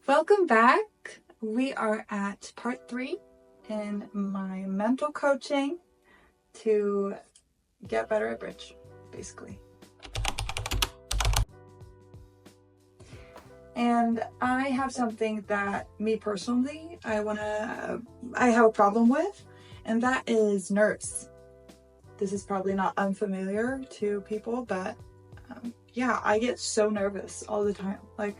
Welcome back. We are at part 3 in my mental coaching to get better at bridge, basically. And I have something that me personally, I have a problem with, and that is nerves. This is probably not unfamiliar to people, but I get so nervous all the time. Like,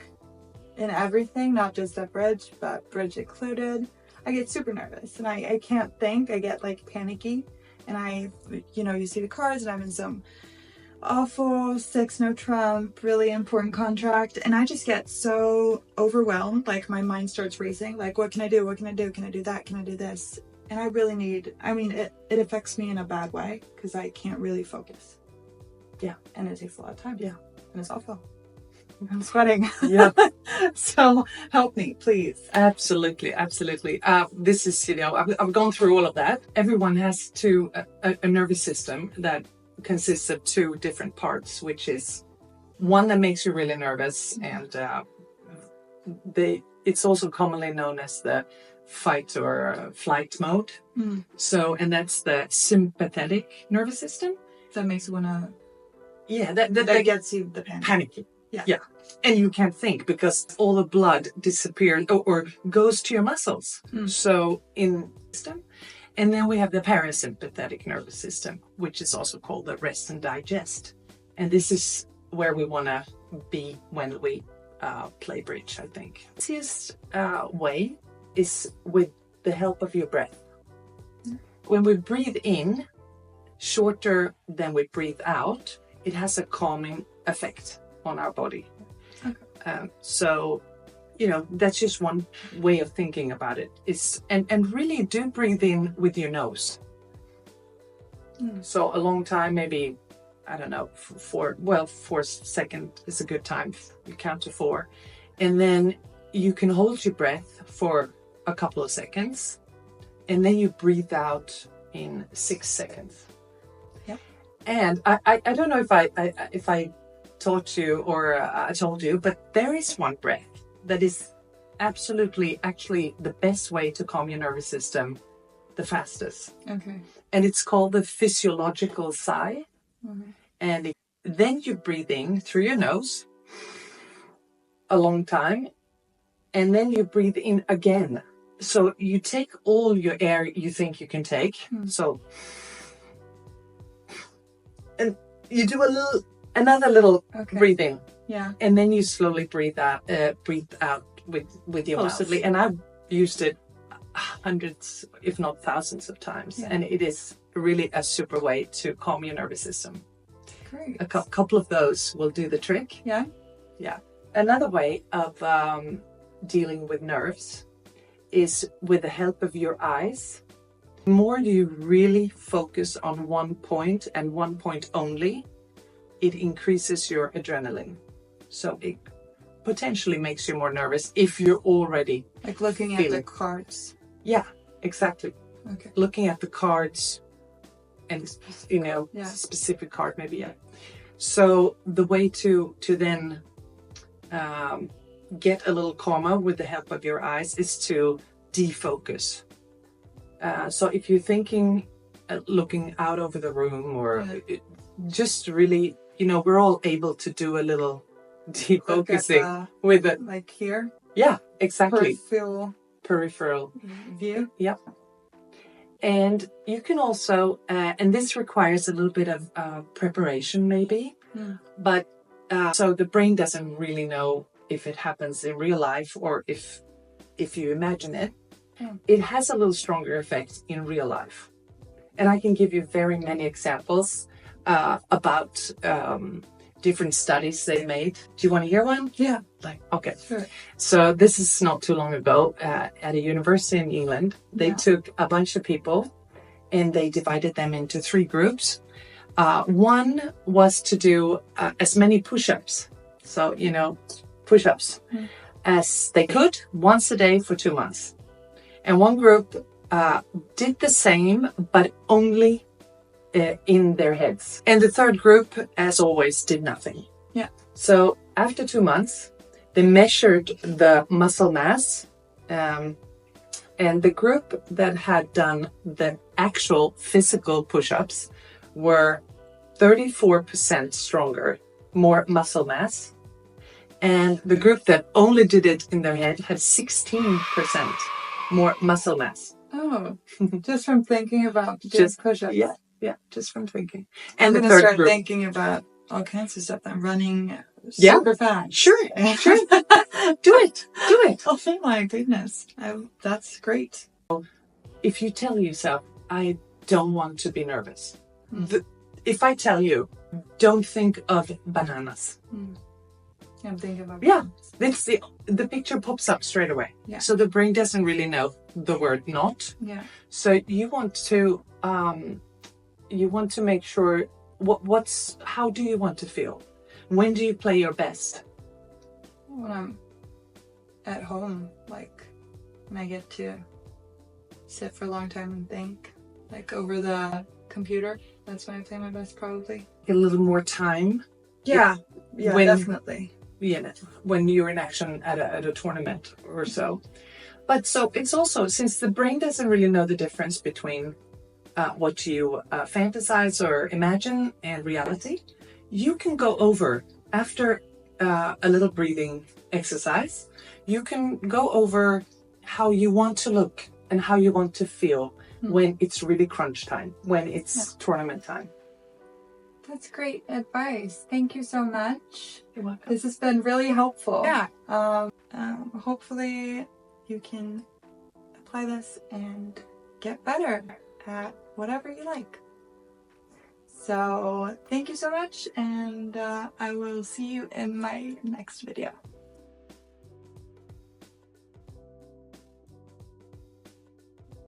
in everything, not just at bridge, but bridge included. I get super nervous and I can't think. I get like panicky, and you see the cards and I'm in some awful 6 no trump, really important contract, and I just get so overwhelmed. Like, my mind starts racing. Like, what can I do? What can I do? Can I do that? Can I do this? And I really need, it affects me in a bad way because I can't really focus. Yeah. And it takes a lot of time. Yeah. And it's awful. I'm sweating. Yeah. So help me, please. Absolutely. This is, I've gone through all of that. Everyone has a nervous system that consists of 2 different parts, which is one that makes you really nervous, and it's also commonly known as the fight or flight mode. So, and that's the sympathetic nervous system. That makes you wanna. Yeah, that gets you the panicky. Yeah. And you can't think because all the blood disappears or goes to your muscles. So in system. And then we have the parasympathetic nervous system, which is also called the rest and digest. And this is where we want to be when we play bridge, I think. The easiest way is with the help of your breath. When we breathe in shorter than we breathe out, it has a calming effect on our body. Okay. So, that's just one way of thinking about it. And really do breathe in with your nose. So a long time, maybe, I don't know, 4 seconds is a good time. You count to 4. And then you can hold your breath for a couple of seconds. And then you breathe out in 6 seconds. Yeah. And I don't know if I taught you or I told you, but there is one breath that is absolutely actually the best way to calm your nervous system the fastest. Okay. And it's called the physiological sigh. And then you breathe in through your nose a long time, and then you breathe in again. So you take all your air you think you can take. So, and you do another little breathing. Yeah. And then you slowly breathe out with your mouth. And I've used it hundreds, if not thousands of times. Yeah. And it is really a super way to calm your nervous system. Great. A couple of those will do the trick. Yeah. Yeah. Another way of dealing with nerves is with the help of your eyes. The more you really focus on one point and one point only, it increases your adrenaline. So it potentially makes you more nervous if you're already like looking at the cards. Yeah, exactly. Okay. Looking at the cards and, specific card maybe, yeah. So the way to then get a little calmer with the help of your eyes is to defocus. So if you're thinking, looking out over the room or just really, we're all able to do a little defocusing with it. Like here? Yeah, exactly. Peripheral view? Yep. And you can also, and this requires a little bit of preparation maybe, but so the brain doesn't really know if it happens in real life or if you imagine it. It has a little stronger effect in real life. And I can give you very many examples about different studies they made. Do you want to hear one? Yeah. Okay. Sure. So this is not too long ago at a university in England. They took a bunch of people and they divided them into 3 groups. One was to do as many push-ups. So, push-ups as they could once a day for 2 months. And one group did the same, but only in their heads. And the third group, as always, did nothing. Yeah. So after 2 months, They measured the muscle mass, and the group that had done the actual physical push-ups were 34% stronger, more muscle mass. And the group that only did it in their head had 16% more muscle mass. Oh, just from thinking about doing Just push-ups. Yeah, just from thinking. I'm And the going to third start group. thinking about all kinds of stuff. I'm running Yeah. super fast. Sure. Do it. Oh my goodness. That's great. If you tell yourself, I don't want to be nervous. If I tell you, don't think of bananas. I'm thinking about That's the picture pops up straight away. Yeah. So the brain doesn't really know the word not. Yeah. So you want to make sure how do you want to feel? When do you play your best? When I'm at home, like when I get to sit for a long time and think, like over the computer, that's when I play my best probably. A little more time. Yeah, when, definitely. Yeah, when you're in action at a tournament or so. But so it's also, since the brain doesn't really know the difference between what you fantasize or imagine and reality, you can go over after a little breathing exercise. You can go over how you want to look and how you want to feel when it's really crunch time, when it's tournament time. That's great advice. Thank you so much. You're welcome. This has been really helpful. Yeah. Hopefully you can apply this and get better at whatever you like. So thank you so much, and I will see you in my next video.